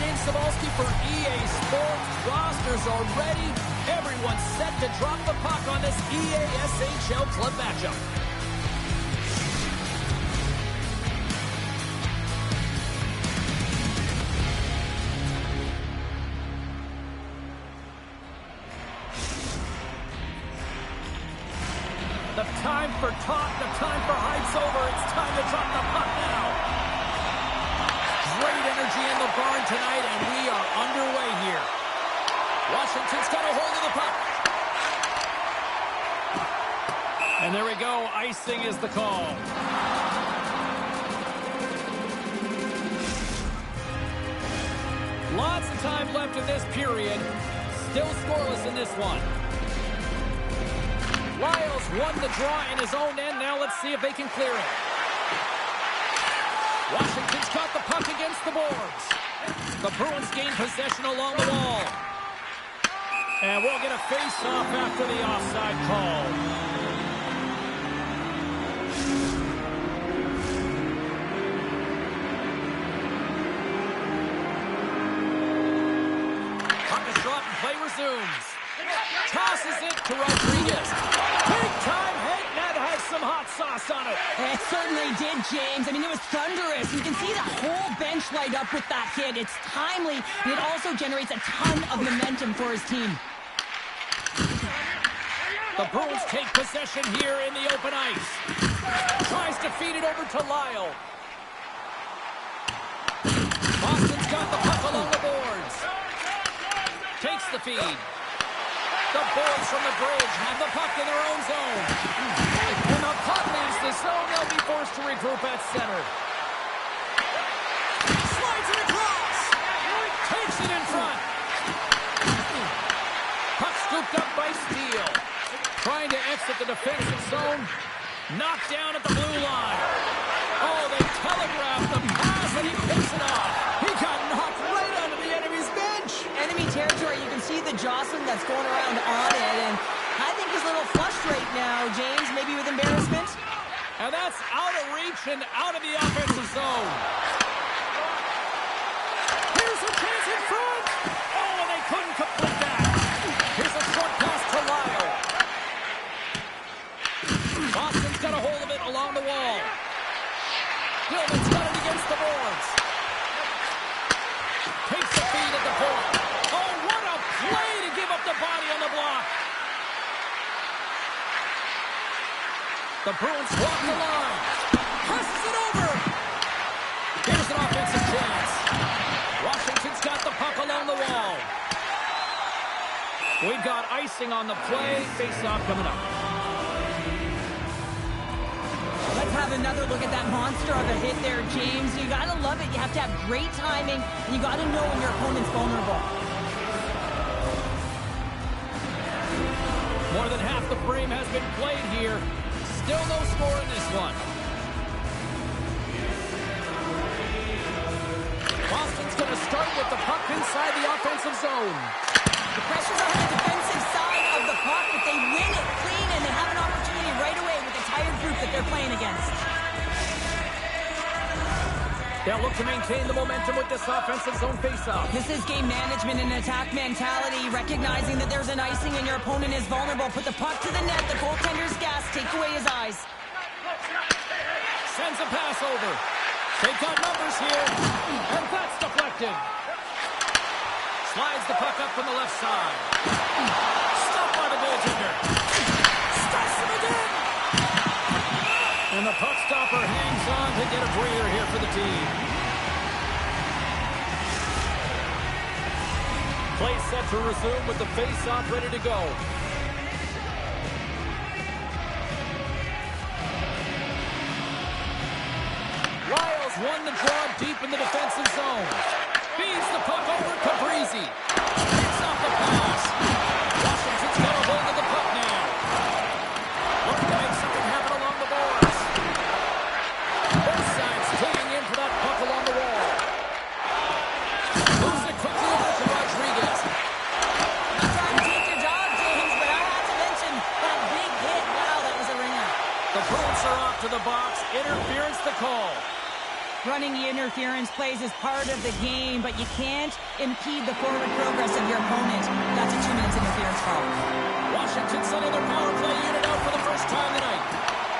James Cebulski for EA Sports. Rosters are ready. Everyone's set to drop the puck on this EASHL club matchup. The time for talk, the time for hype's over. It's time to drop the puck now. Great energy in the barn tonight, and we are underway here. Washington's got a hold of the puck. And there we go. Icing is the call. Lots of time left in this period. Still scoreless in this one. Lyles won the draw in his own end. Now let's see if they can clear it. Washington's got the puck against the boards. The Bruins gain possession along the wall. And we'll get a face-off after the offside call. Puck is dropped and play resumes. Tosses it to Rodriguez. Big time hit. That has some hot sauce on it. It certainly did, James. I mean, it was thunderous. You can see the whole bench light up with that hit. It's timely, and it also generates a ton of momentum for his team. The Broons take possession here in the open ice. Tries to feed it over to Lyle. Boston's got the puck along the boards. Takes the feed. The boys from the bridge have the puck in their own zone. When the puck leaves the zone, they'll be forced to regroup at center. Slides it across. Takes it in front. Puck scooped up by Steele. Trying to exit the defensive zone. Knocked down at the blue line. Oh, they telegraphed the pass, and he picks it off. He got knocked right onto the enemy's bench. Enemy territory, you can see the jostling that's going around on it, and I think he's a little flushed right now, James, maybe with embarrassment. And that's out of reach and out of the offensive zone. Here's a chance in front. Oh, and they couldn't complete that. Here's a short pass to Lyle. Boston's got a hold of it along the wall. Gilman's got it against the boards. Takes the feed at the point. Oh, what a play to give up the body on the block. The Bruins walk the line. Passes it over. Here's an offensive chance. Washington's got the puck along the wall. We've got icing on the play. Face-off coming up. Let's have another look at that monster of a hit there, James. You gotta love it. You have to have great timing, and you gotta know when your opponent's vulnerable. More than half the frame has been played here. Still no score in this one. Boston's going to start with the puck inside the offensive zone. The pressure's on the defensive side of the puck, but they win it clean, and they have an opportunity right away with the tired group that they're playing against. They'll look to maintain the momentum with this offensive zone faceoff. This is game management and attack mentality, recognizing that there's an icing and your opponent is vulnerable. Put the puck to the net, the goaltender's gas, take away his eyes. Sends a pass over. They've got numbers here, and that's deflected. Slides the puck up from the left side. Stopped by the goaltender. Stops him again. And the puck stopper hangs on to get a breather here for the team. Play set to resume with the face-off ready to go. Lyles won the draw deep in the defensive zone. Feeds the puck over to Breezy. Picks off the pass. Washington's got a hold of the puck now. Looking to make something happen along the boards. Both sides digging in for that puck along the wall. Moves it quickly over to Rodriguez. I'm trying to take your job, James, but I have to mention that big hit. Wow, that was a ringer. The Broons are off to the box. Interference the call. Running interference plays is part of the game, but you can't impede the forward progress of your opponent. That's a 2 minutes interference call. Washington sending their power play unit out for the first time tonight.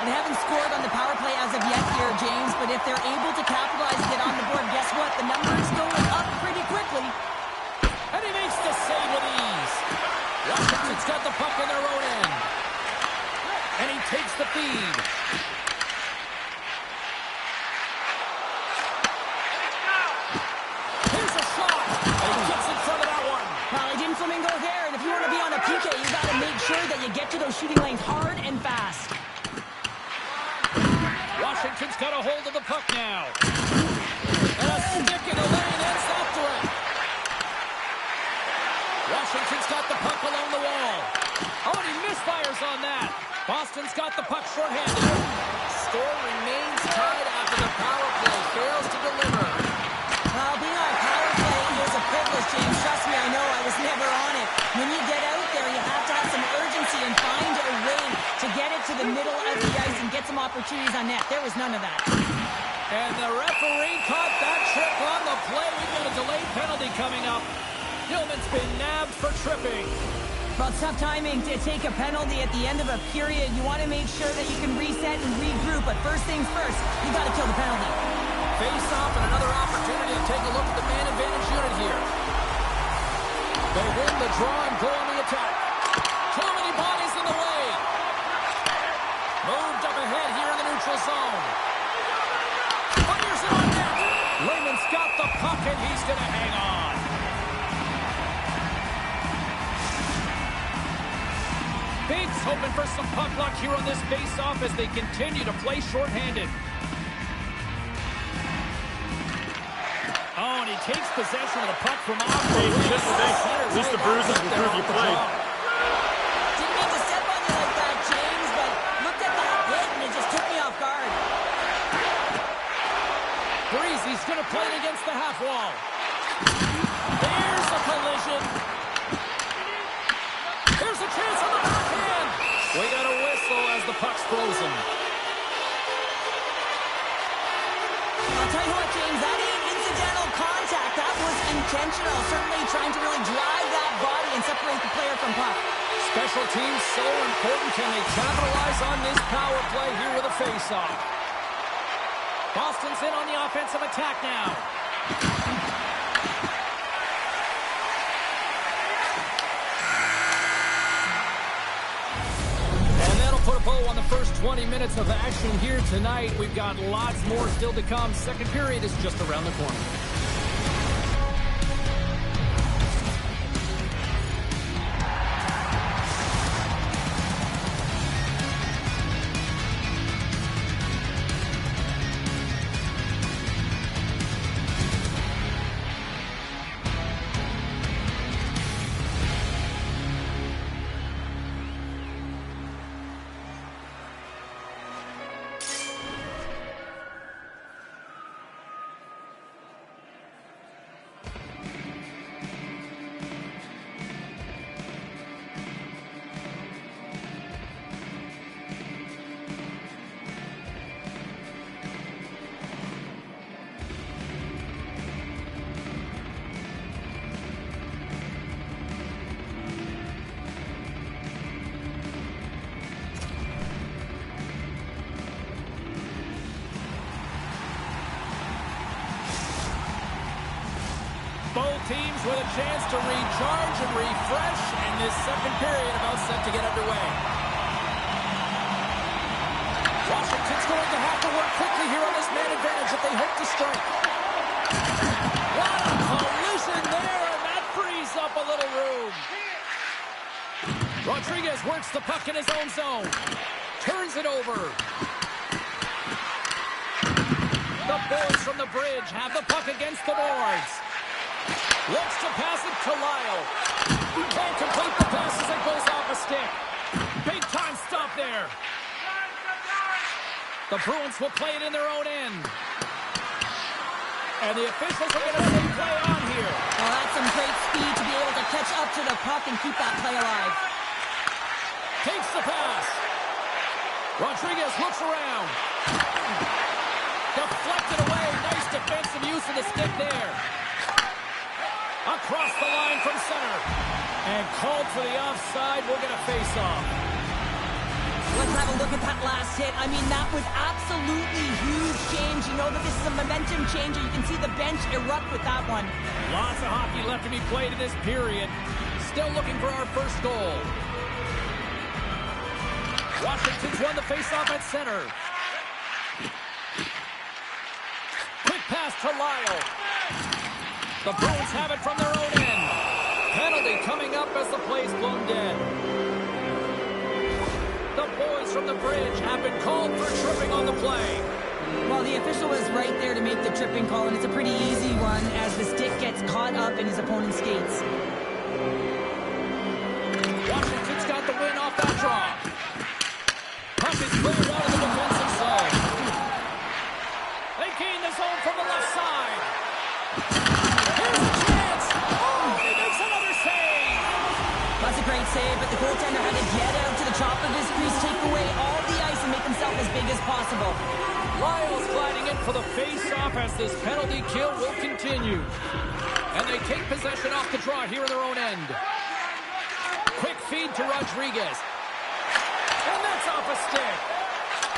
They haven't scored on the power play as of yet here, James, but if they're able to capitalize and get on the board, guess what? The number is going up pretty quickly. And he makes the save with ease. Washington's got the puck in their own end. And he takes the feed. Here's a shot. And he gets in front of that one. Well, he didn't flamingo there, and if you want to be on a PK, you got to make sure that you get to those shooting lanes hard and fast. Washington's got a hold of the puck now. And a stick in the lane ends after it. Washington's got the puck along the wall. Oh, and he misfires on that. Boston's got the puck shorthanded. Score remains tied after the power play fails to deliver. Well, being on a power play is a privilege, James. Trust me, I know. I was never on it. When you get out there, you have to have some urgency and find a way to get it to the middle of the ice and get some opportunities on net. There was none of that. And the referee caught that trick on the play. We've got a delayed penalty coming up. Gilman's been nabbed for tripping. Well, it's tough timing to take a penalty at the end of a period. You want to make sure that you can reset and regroup, but first things first, you got to kill the penalty. Face off and another opportunity to take a look at the man advantage unit here. They win the draw and go on the attack. Too many bodies in the way. Moved up ahead here in the neutral zone. Fires it on net. Lehman's got the puck and he's going to hang on. Bigs hoping for some puck luck here on this face-off as they continue to play shorthanded. Oh, and he takes possession of the puck from off the wing. At least the bruises will prove you played. Didn't mean to step on you like that, James, but looked at that hit and it just took me off guard. Breezy's going to play it against the half wall. There's a collision. Here's a chance on the backhand. We got a whistle as the puck's frozen. I'll tell you what, James, that ain't incidental contact. That was intentional. Certainly trying to really drive that body and separate the player from puck. Special teams so important. Can they capitalize on this power play here with a face-off? Boston's in on the offensive attack now. And that'll put a bow on the first 20 minutes of action here tonight. We've got lots more still to come. Second period is just around the corner. Both teams with a chance to recharge and refresh, and this second period about set to get underway. Washington's going to have to work quickly here on this man advantage if they hope to strike. What a collision there, and that frees up a little room. Rodriguez works the puck in his own zone. Turns it over. The boys from the bridge have the puck against the boards. Looks to pass it to Lyle. Can't complete the pass as it goes off a stick. Big time stop there. The Bruins will play it in their own end. And the officials are going to say play on here. Well, that's some great speed to be able to catch up to the puck and keep that play alive. Takes the pass. Rodriguez looks around. Deflected away. Nice to the stick there. Across the line from center. And called for the offside. We'll get a face-off. Let's have a look at that last hit. I mean, that was absolutely huge, James. You know that this is a momentum changer. You can see the bench erupt with that one. Lots of hockey left to be played in this period. Still looking for our first goal. Washington's won the face-off at center. Quick pass to Lyle. The Broons have it from their own end. Penalty coming up as the play's blown dead. The boys from the bridge have been called for tripping on the play. Well, the official was right there to make the tripping call, and it's a pretty easy one as the stick gets caught up in his opponent's skates. Washington's got the win off that draw. Puck is cleared out of the defensive zone. They gain the zone from the left side. Here's a chance. Oh, he makes another save. That's a great save, but the goaltender had to get out to the top of his crease, take away all the ice, and make himself as big as possible. Lyle's gliding in for the face-off as this penalty kill will continue. And they take possession off the draw here in their own end. Quick feed to Rodriguez. And that's off a stick.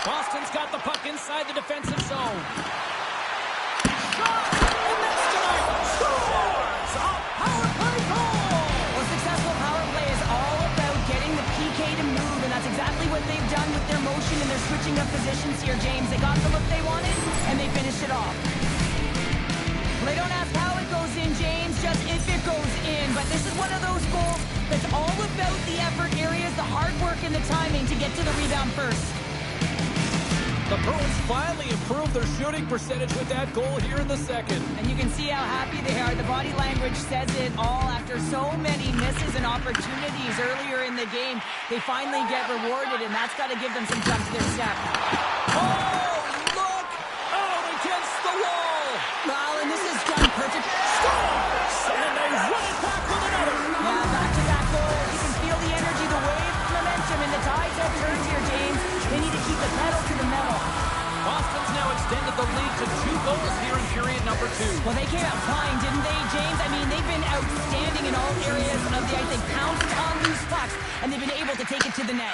Boston's got the puck inside the defensive zone. Shot! And that's tonight. Scores! A power play goal! Well, successful power play is all about getting the PK to move, and that's exactly what they've done with their motion and their switching of positions here, James. They got the look they wanted, and they finished it off. Well, they don't ask how it goes in, James, just if it goes in. But this is one of those goals that's all about the effort areas, the hard work, and the timing to get to the rebound first. The Bruins finally improved their shooting percentage with that goal here in the second. And you can see how happy they are. The body language says it all. After so many misses and opportunities earlier in the game, they finally get rewarded, and that's got to give them some jump to their step. Oh, look! Out against the wall! Well, and this is done perfect. Scores! And they run it back with another! Yeah, back-to-back goals. You can feel the energy, the wave, momentum, and the tides have turned here, James. They need to keep the pedal to the metal. Boston's now extended the lead to 2 goals here in period number 2. Well, they came out flying, didn't they, James? I mean, they've been outstanding in all areas of the ice. They pounced on loose pucks, and they've been able to take it to the net.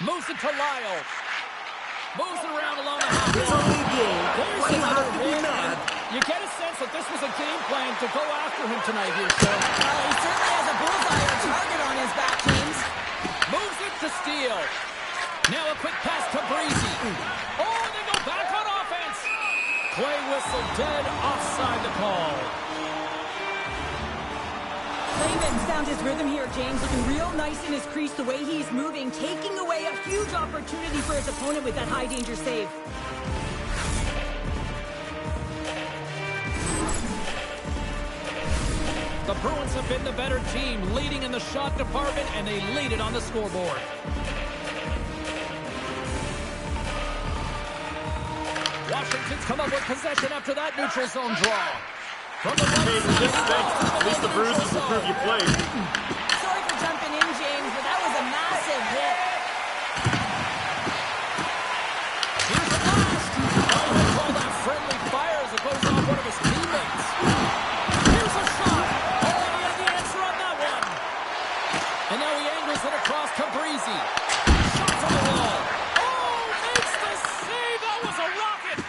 Moves it to Lyle. Moves it around along the half It's a wall. lead game. There's Why do you another have to be hit. mad? You get a sense that this was a game plan to go after him tonight here, so. Well, he certainly has a bullseye or target on his back, James. Moves it to Steele. Now a quick pass to Breezy. Oh, they go back on offense. Play whistle dead, offside the call. Clayman's found his rhythm here, James, looking real nice in his crease, the way he's moving, taking away a huge opportunity for his opponent with that high-danger save. The Bruins have been the better team, leading in the shot department, and they lead it on the scoreboard. Washington's come up with possession after that neutral zone draw. From the right Hey, side, just at least the Bruins will prove you played. Sorry for jumping in, James, but that was a massive hit. Here's the blast. Oh, they call that friendly fire as it goes off one of his teammates. Here's a shot. Oh, he had the answer on that one. And now he angles it across to Breezy. Shot from the wall. Oh, makes the save. That was a rocket.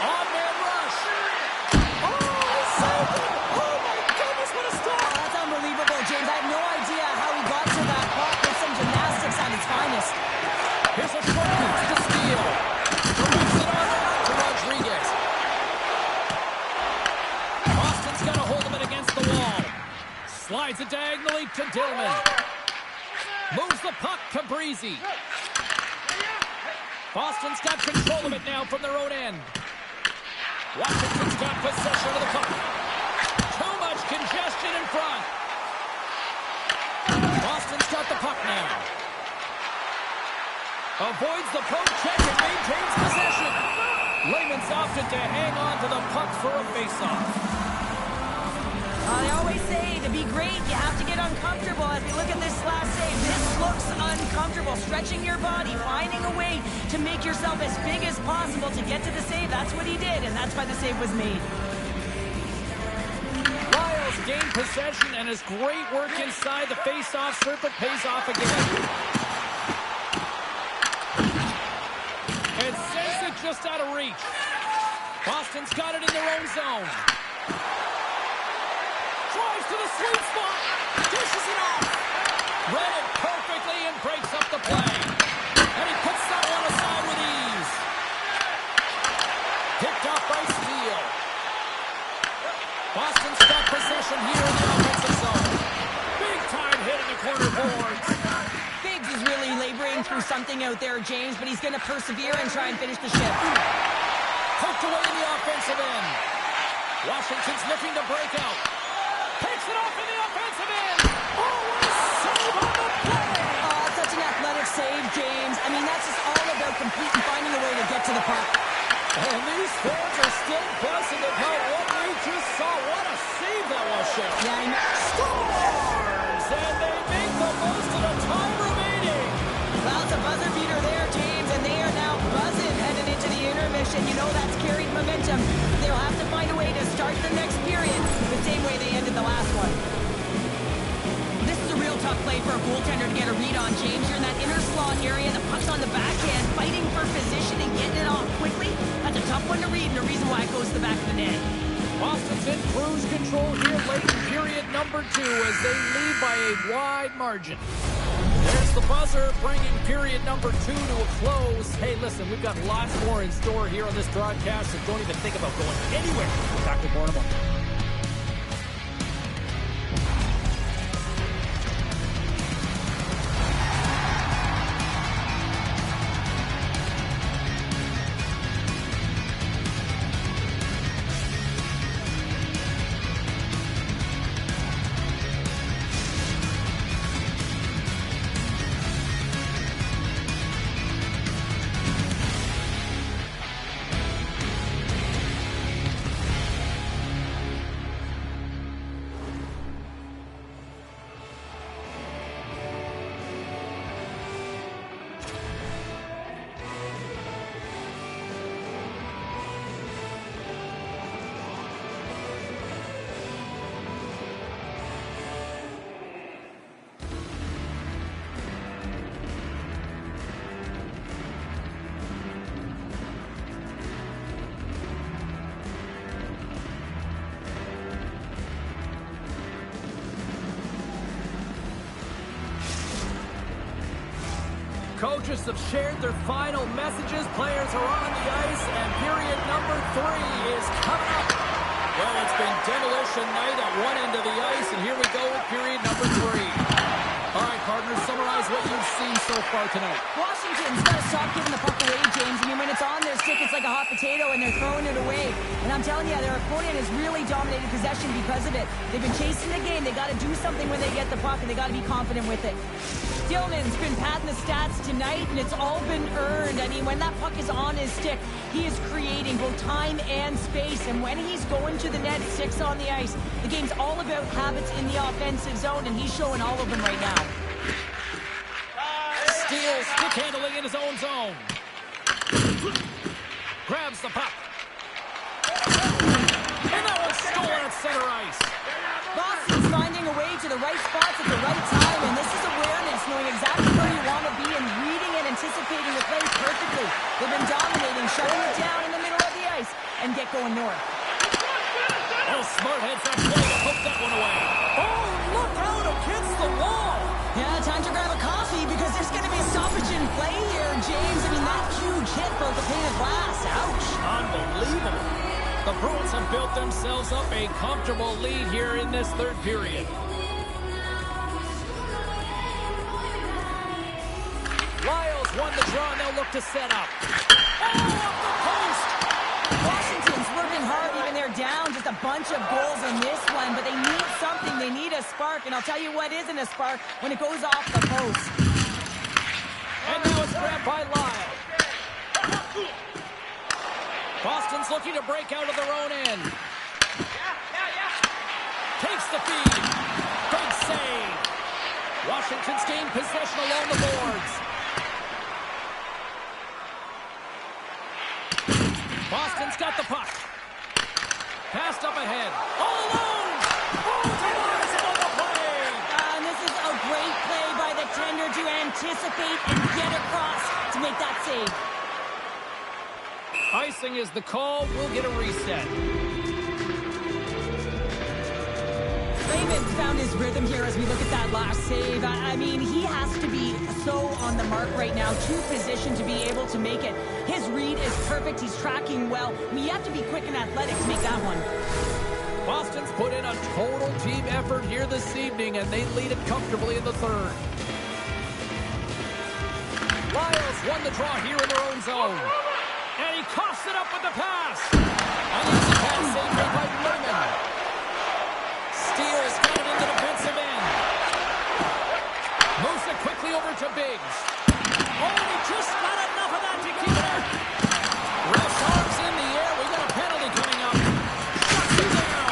On-man rush. Oh, he saved it. Oh, my goodness, what a stop. Oh, that's unbelievable, James. I have no idea how he got to that puck with some gymnastics at its finest. Here's a short pass to Steele. Moves it on to Rodriguez. Boston's got a hold of it against the wall. Slides it diagonally to Dillman. Moves the puck to Breezy. Boston's got control of it now from their own end. Washington's got possession of the puck. Too much congestion in front. Boston's got the puck now. Avoids the poke check and maintains possession. Layman's opted to hang on to the puck for a faceoff. They always say to be great, you have to get uncomfortable as we look at this last save. This looks uncomfortable. Stretching your body, finding a way to make yourself as big as possible to get to the save. That's what he did, and that's why the save was made. Lyles gained possession, and his great work inside the face-off circle pays off again. And sends it just out of reach. Boston's got it in their own zone. Drives to the sweet spot. Dishes it off. Read it perfectly and breaks up the play. And he puts that one aside with ease. Picked up by Steele. Boston's got possession here in the offensive zone. Big time hit in the corner boards. Biggs is really laboring through something out there, James, but he's going to persevere and try and finish the shift. Poked away in the offensive end. Washington's looking to break out. Picks it off in the offensive end. Oh, what a save on the play. Oh, such an athletic save, James. I mean, that's just all about completing, finding a way to get to the puck. And these fans are still buzzing about what we just saw. What a save that was, Sheriff. Yeah, I know. Scores! And they make the most of the time remaining. Well, it's a buzzer beater there, James, and they are now buzzing heading into the intermission. You know that's carried momentum. They'll have to find a way to start the next period the same way they ended the last one. This is a real tough play for a goaltender to get a read on, James. You're in that inner slot area, the puck's on the backhand, fighting for position and getting it off quickly. That's a tough one to read, and the reason why it goes to the back of the net. Boston's in cruise control here late in period number 2 as they lead by a wide margin. There's the buzzer, bringing period number 2 to a close. Hey, listen, we've got lots more in store here on this broadcast, so don't even think about going anywhere. Back with more in a moment. Coaches have shared their final messages. Players are on the ice, and period number 3 is coming up. Well, it's been demolition night at one end of the ice, and here we go with period number 3. All right, partners, summarize what you've seen so far tonight. Washington's got to stop giving the puck away, James. I mean, when it's on their stick, it's like a hot potato, and they're throwing it away. And I'm telling you, their opponent has really dominated possession because of it. They've been chasing the game. They got to do something when they get the puck, and they got to be confident with it. Dillman's been padding the stats tonight, and it's all been earned. I mean, when that puck is on his stick, he is creating both time and space. And when he's going to the net, 6 on the ice, the game's all about habits in the offensive zone, and he's showing all of them right now. Steals, stick handling in his own zone. Grabs the puck. And that one's stolen at center ice. Boston's finding a way to the right spots at the right time, and this is awareness, knowing exactly where you want to be and reading and anticipating the play perfectly. They've been dominating, shutting it down in the middle of the ice, and get going north. Oh, smart heads that play to hook that one away. Oh, look out against the wall. Yeah, time to grab a coffee because there's going to be a stoppage in play here, James. I mean, that huge hit broke the pane of glass. Ouch. Unbelievable. The Broons have built themselves up a comfortable lead here in this third period. Lyles won the draw, and they'll look to set up. Oh, off the post! Washington's working hard, even they're down just a bunch of goals in this one, but they need something. They need a spark, and I'll tell you what isn't a spark when it goes off the post. And now it's grabbed by Lyles. Boston's looking to break out of their own end. Takes the feed. Big save. Washington's gained possession along the boards. Boston's got the puck. Passed up ahead. All alone! Broons on the play! And this is a great play by the tender to anticipate and get across to make that save. Icing is the call. We'll get a reset. Raymond's found his rhythm here as we look at that last save. I mean, he has to be so on the mark right now, to position to be able to make it. His read is perfect. He's tracking well. We have to be quick and athletic to make that one. Boston's put in a total team effort here this evening, and they lead it comfortably in the third. Lyles won the draw here in their own zone. And he coughs it up with the pass. An easy pass saved by Lemon. Steals got it in the defensive end. Moves it quickly over to Biggs. Oh, he just got enough of that to keep it out. Ref's arms in the air. We got a penalty coming up. Shuts him down.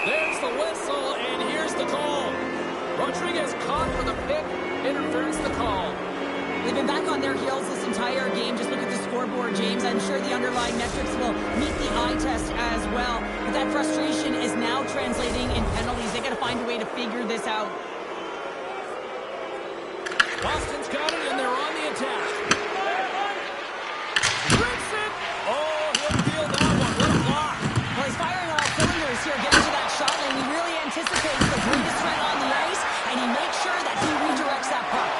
There's the whistle, and here's the call. Rodriguez caught for the pick. Interference the call. They've been back on their heels this entire game. Just look at the scoreboard, James. I'm sure the underlying metrics will meet the eye test as well. But that frustration is now translating in penalties. They got to find a way to figure this out. Boston's got it, and they're on the attack. Rips it! Oh, he'll feel that one. What a block. Well, he's firing on all cylinders here, getting to that shot lane. He really anticipates the greatest threat on the ice, and he makes sure that he redirects that puck.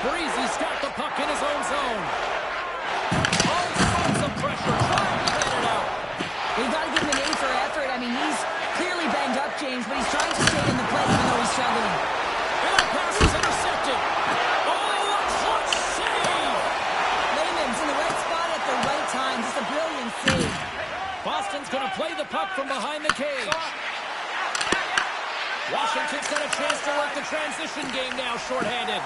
Breezy's got the puck in his own zone. All sorts of pressure, trying to get it out. We've got to give him an A for effort. I mean, he's clearly banged up, James, but he's trying to stay in the play even though he's struggling. And that pass is intercepted. Oh, a clutch save! Lehman's in the right spot at the right time. Just a brilliant save. Boston's going to play the puck from behind the cage. Washington's got a chance to work the transition game now, shorthanded.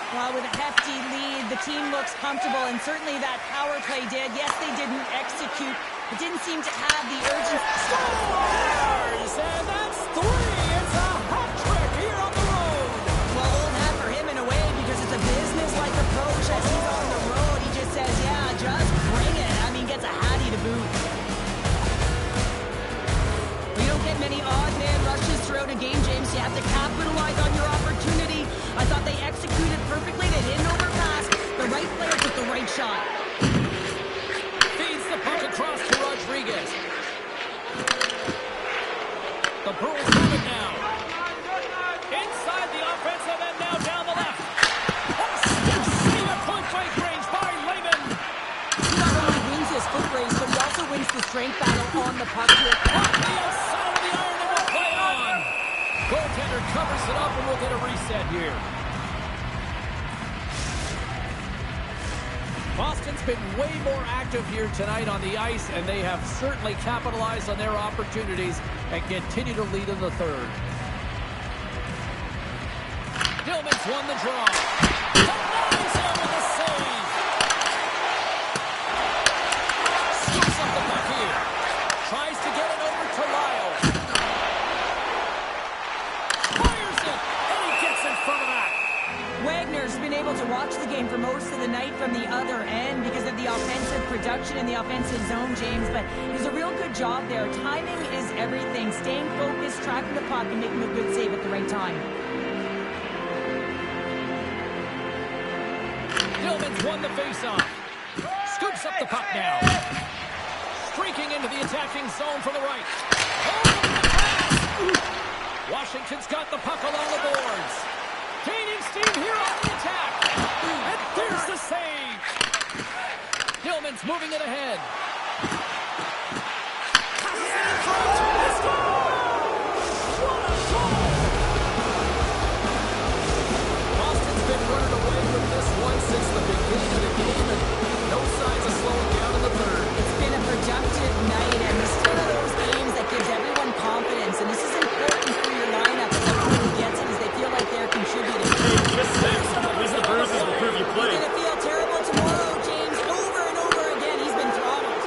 Well, with a hefty lead, the team looks comfortable, and certainly that power play did. Yes, they didn't execute. It didn't seem to have the urgency. Scores! And that's three! It's a hat trick here on the road! Well, old hat for him in a way, because it's a business-like approach as he's on the road. He just says, yeah, just bring it. I mean, gets a hattie to boot. You don't get many odd man rushes throughout a game, James. You have to capitalize on your opportunity. I thought they executed perfectly. They didn't overpass. The right player took the right shot. Feeds the puck across to Rodriguez. The Broons have it now. Inside the offensive end now down the left. What a stiff save at point-blank range by Lehman. He not only wins his foot race, but he also wins the strength battle on the puck here. On the outside of the iron, and we'll play on. Goaltender covers it up, and we'll get a reset here. Boston's been way more active here tonight on the ice, and they have certainly capitalized on their opportunities and continue to lead in the third. Gilman's won the draw. Denies him with a save. Scoops up the puck here. Tries to get it over to Lyles. Fires it, and he gets in front of that. Wagner's been able to watch the game for most of the night from the other end because of the offensive production in the offensive zone, James, but he does a real good job there. Timing is everything. Staying focused, tracking the puck, and making a good save at the right time. Gilman's won the faceoff. Scoops up the puck now. Streaking into the attacking zone from the right. Oh, the pass! Washington's got the puck along the boards. Gaining steam here on the attack. And there's the save. Gilman's moving it ahead. Passes it in front. Let's go! What a goal! Boston's been running away with this one since the beginning of the game, and no signs of slowing down in the third. It's been a productive night, and it's still one of those games that gives everyone confidence, and this is important for your lineup as everyone gets it as they feel like they're contributing. At least the Bruins will prove you play. He's going to feel terrible tomorrow, James. Over and over again, he's been throttled.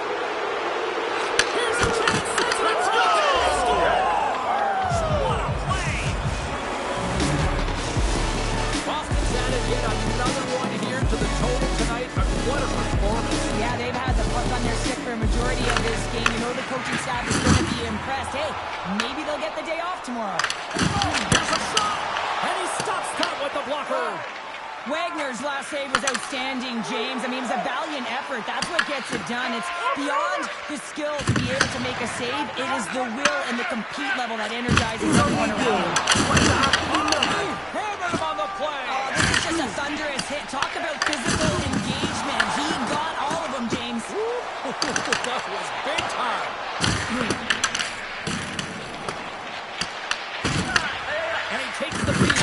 hey, maybe they'll get the day off tomorrow. There's a shot! And he stops that with the blocker. Wagner's last save was outstanding, James. I mean, it was a valiant effort. That's what gets it done. It's beyond the skill to be able to make a save. It is the will and the compete level that energizes everyone around him. Hammered him on the play. Oh, this is just a thunderous hit. Talk about physical engagement. He got all of them, James. That was big time. And he takes the beat.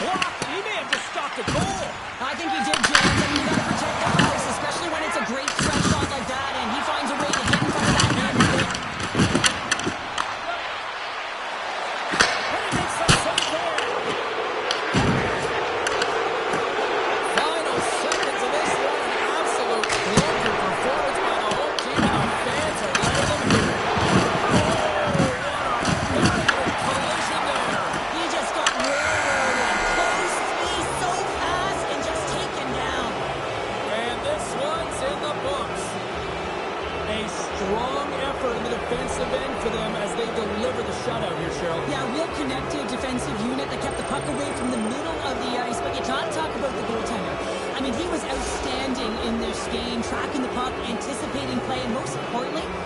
Block. He may have just stopped a goal. I think he did, James. I mean, you got to protect the house, especially when it's a great stretch shot like that, and he finds a way to get in front of that man. And he makes that save there. Final seconds of this one. An absolute clunker performance by the whole team, and the fans are letting them hear it. Oh, what a collision there. He just got railroaded. Close, he's so fast, and just taken down. And this one's in the books. A strong effort in the defensive end for them as they deliver the shutout here, Cheryl. Yeah, real connected defensive unit that kept the puck away from the middle of the ice. But you can't talk about the goaltender. I mean, he was outstanding in this game, tracking the puck, anticipating play, and most importantly,